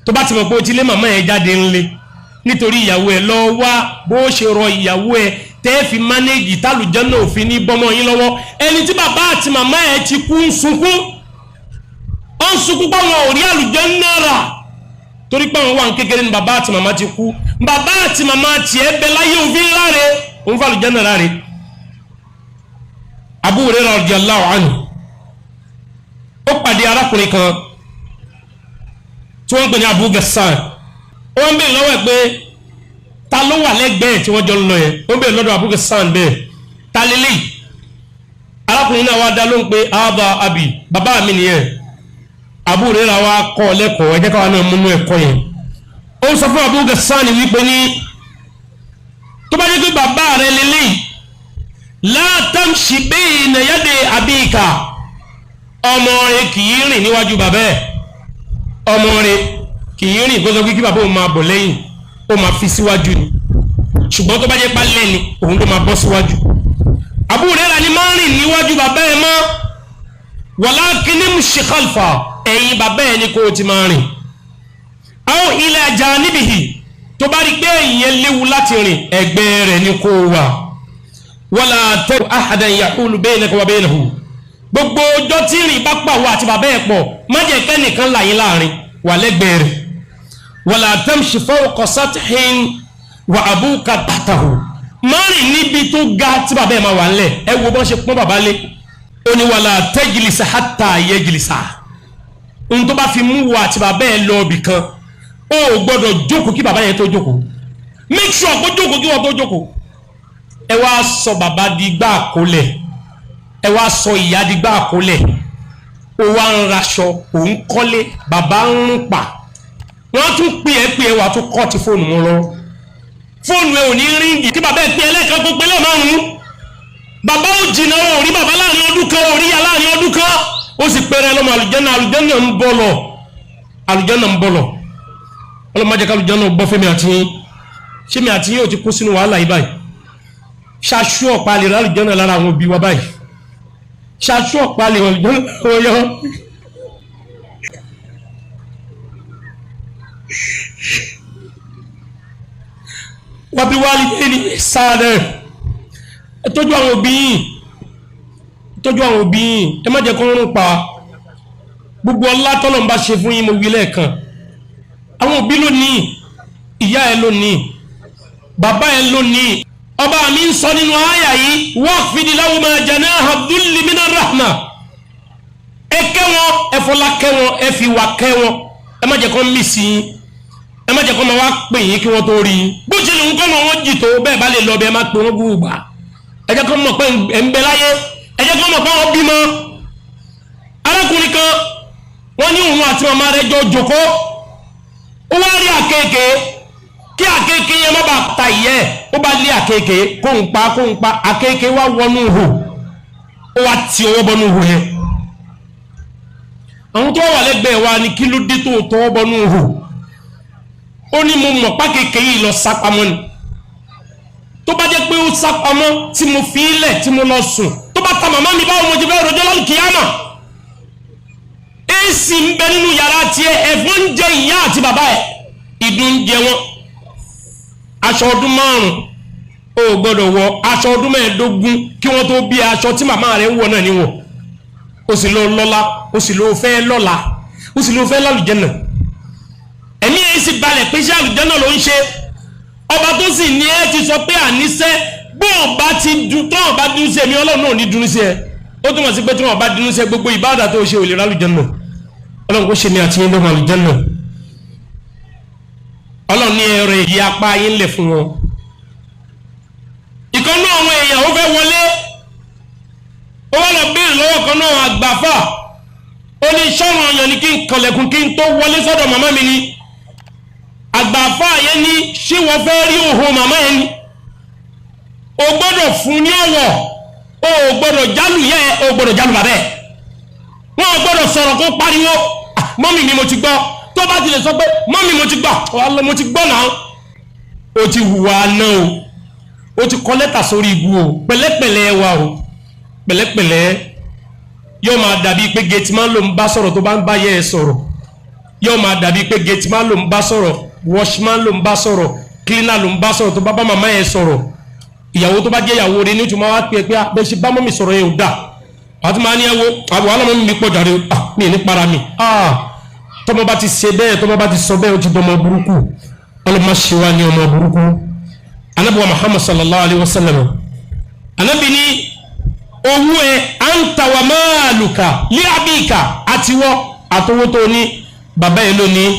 tó bá ti mọ̀ pé o ti lé màmá ẹ̀ jáde ńlé nítorí ìyàwó ẹ̀ lọ wá bó ṣe rọ ìyàwó ẹ̀ tẹ́ fi mánéjì tálùjànnà òfin ní bọ́mọ yín lọ́wọ́. ẹni tí bàbá àti màmá ẹ̀ ti kú ń sunkún páwọn ò rí àlùjànnà rà torí pé àwọn wà ń kékeré ni bàbá àti màmá ti kú. bàbá àti màmá tiẹ̀ bẹ láyé òfin láre òun fà àlùjànnà láre. Abu Hurairah radiyallahu anhu ó pàdé arákùnrin kan tí wọ́n ń pè ní Abu Ghassan. wọ́n ń bèèrè lọ́wọ́ ẹ̀ pé ta ló wà lẹ́gbẹ̀ẹ́ tí wọ́n jọ ń lọ yẹn. wọ́n bèèrè lọ́dọ̀ Abu Ghassan bẹ́ẹ̀ ta lélẹ́yìí. arákùnrin náà wá dá lóhùn pé aba abi bàbá mi nìyẹn. Abu Hurairah wa kọ́ lẹ́kọ̀ọ́ ẹ̀jẹ̀ káwa náà múnú ẹ̀kọ́ yẹn. ó sọ fún Abu Ghassan wípé ní tó bá dé pé bàbá rẹ lélẹ́yìí la tamshi bayna yaday abika ọmọ rẹ kì í rìn níwájú bàbá ẹ̀. ọmọ rẹ kì í rìn kó sọ pé kí bàbá òun máa bọ̀ lẹ́yìn ó máa fi síwájú ni ṣùgbọ́n tó bá jẹ́ pálẹ̀ ni òun ló máa bọ́ síwájú. Abu Hurairah ni máa rìn níwájú bàbá ẹ̀ mọ́ walakin imshi khalfa ẹ̀yìn bàbá ẹ̀ ni kó o ti máa rìn. aw ila janibihi tó bá rí pé ìyẹn léwu láti rìn ẹ̀gbẹ́ rẹ̀ ni kó o wà. wala taru ahadan yahulu baynaka wa baynahu gbogbo ọjọ́ tí rìn bá pàwọ́ àti bàbá ẹ̀ pọ̀ má jẹ́ kẹ́nìkan láyé láàrin wà lẹ́gbẹ̀ẹ́ rẹ̀. wala tamshi fawqa sathin wa abuka tahtahu má rìn níbi tó ga tí bàbá ẹ̀ máa wà ńlẹ̀. ẹ wo bọ́n ṣe pọ́n bàbá lé ó ní wala tajlisa hatta yajlisa ohun tó bá fi mú wọ àti bàbá ẹ̀ lọ ibì kan ó gbọ́dọ̀ jókòó kí bàbá yẹn tó jókòó. make sure kó jókòó kí wọ́n tó jókòó. ẹ wá sọ bàbá di gbá àkólẹ̀ ẹ wá sọ ìyá di gbá àkólẹ̀ ó wá ń raṣọ òun kọ́lé bàbá ń rún pa wọ́n tún pè é wà tún kọ́ ti fóònù wọn lọ. fóònù ẹ ò ní ríngì kí bàbá ẹ pè é lẹ́ẹ̀kan tó pélé márùn-ún. bàbá ò jìnnà ò rí bàbá láàrin ọdún kan ò rí ya láàrin ọdún kan ó sì pẹ́rẹ́ lọ́mọ àlùjànnà ń bọ̀ lọ ọlọ́mọdé ká àlùjànnà bọ́ fẹ́mi àti yín ṣé mi àti yín ò ti kó sínú wàhálà yìí báyìí. ṣaṣú ọ̀pá lè rà àlùjànnà lára àwọn òbí wa báyìí. ṣaṣú ọ̀pá lè rà àlùjànnà ọyọ́. wọ́n bí wá lè ní sáadẹ̀ ẹ tọ́jú àwọn òbí yìí ẹ má jẹ́ kó rún pa gbogbo ọlá tọ́lọ̀ ń bá ṣe fún yín mo wí lẹ́ẹ̀kan. àwọn òbí lónìí ìyá ẹ lónìí bàbá ẹ lónìí ọba mi ń sọ nínú àyà yìí waqfid lahuma janaha dhulli minar rahma ẹ kẹ́ wọn ẹ fọlá kẹ́ wọn ẹ fi wà kẹ́ wọn ẹ má jẹ́ kó mí sí yín ẹ má jẹ́ kó máa wá pè yín kí wọ́n tó rí yín bó ṣe lè ń kọ́ mọ̀ wọ́n jì tó bẹ́ẹ̀ bá lè lọ bẹ́ẹ̀ má pè wọ́n gbùgbà ẹ jẹ́ kó mọ̀ pé ẹ̀ ń bẹ láyé ẹ jẹ́ kó mọ̀ pé wọ́n bímọ. arákùnrin kan wọ́n ní òun àti màmá rẹ̀ jọ jòkó ó wá rí àkekèé kí àkekèé yẹn má bàa ta ìyẹ́ ó bá lé àkekèé kóhùn pa àkekèé wá wọnú ihò ó wá ti ọwọ́ bọ́nú ihò yẹn. àwọn tó wà lẹ́gbẹ̀ẹ́ wa ní kí ló dé tó tọwọ́ bọ́nú ihò ó ní mo mọ̀ pákekèé yìí lọ sápamọ́ ni tó bá jẹ́ pé ó sápamọ́ tí mo fi ilẹ̀ tí mo lọ sùn tó bá ta màmá mi báwo mo ti fẹ́ rojọ́ lọ́lù kìíyàmà. èsì ń bẹ nínú yàrá tiẹ̀ ẹ̀fọn ń jẹ ìyá àti bàbá ẹ̀ ìdun ń jẹ wọn. aṣọ ọdún 5 ó gbọ́dọ̀ wọ aṣọ ọdún 15 kí wọ́n tó bí aṣọ tí màmá rẹ̀ ń wọ náà níwọ̀ ó sì lọ lọ́lá ó sì lọ fẹ́ lọ́la ó sì lọ fẹ́ lálùjànnà. ẹ̀mí ẹ̀ sì balẹ̀ pé iṣẹ́ àlùjànnà ló ń ṣe ọba tó sì ní ẹ ti sọ pé àníṣẹ́ bóun bá ti dùn tó wọn bá dùn sí ẹ̀mí ọlọ́run náà ní dùn sí ẹ ó túmọ̀ sí pé tí wọn bá dùn sí ẹ gbogbo ìbáàdà tó ṣe ò lè lálùjànnà. ọlọ́run kò ṣe ní àti yín lọ́mọ àlùjànnà. ọlọ́run ní ẹ̀rọ èyí apá yín lẹ̀ fún wọn. ìkan náà àwọn èèyàn ó fẹ́ wọlé ó wá lọ béèrè lọ́wọ́ kan náà àgbàfà ó ní sọ́run ọ̀yàn ni kí n kànlẹ̀kùn kí n tó wọlé sọ́dọ̀ màmá mi ni. àgbàfà yẹn ní ṣé wọ́n fẹ́ rí òhò màmá yẹn ni o gbọ́dọ̀ fún ní ọ̀wọ̀ o gbọ́dọ̀ jálù yẹ o gbọ́dọ̀ jálù bàbẹ́ wọn gbọ́dọ̀ sọ̀rọ̀ kó pariwo mọ́mì ni mo ti gbọ́ tó bá ti lè sọ pé mọ́mì mo ti gbọ́ ọ̀lọ́ mo ti gbọ́ náà o ti hùwà náà o ti kọ lẹ́tà sórí ibu o pẹ̀lẹ́pẹ̀lẹ́ wa o pẹ̀lẹ́pẹ̀lẹ́ yóò máa dàbí pé gẹ̀ẹ́tì máa ń lò ń bá sọ̀rọ̀ tó bá ń bá yẹ ẹ sọ̀rọ̀ yóò máa dàbí pé gateman ló ń bá sọ̀rọ̀ washman ló ń bá sọ̀rọ̀ cleaner ló ń bá sọ̀rọ̀ tó bá bá màmá yẹn sọ̀rọ̀ ìyàwó tó bá jẹ́ ìyàwó rẹ̀ ní ojú máa wá pé bẹ́ẹ̀ ṣe bá mọ́mì sọ̀rọ̀ yẹn ò dà àti máa ní ẹwọ́ àwọn alámọ́mì mi pọ̀ jàre mi ní para mi tọ́mọ bá ti ṣe bẹ́ẹ̀ tọ́mọ bá ti sọ bẹ́ẹ̀ ó ti dọmọ burúkú ọlọ́mọ ṣe wá ní ọmọ burúkú anabi wa Muhammad sallallahu alayhi wa sallam anabi ní owó ẹ anta wa maluka li abika àtiwọ́ àtọwọ́ tó ní bàbá yẹn lónìí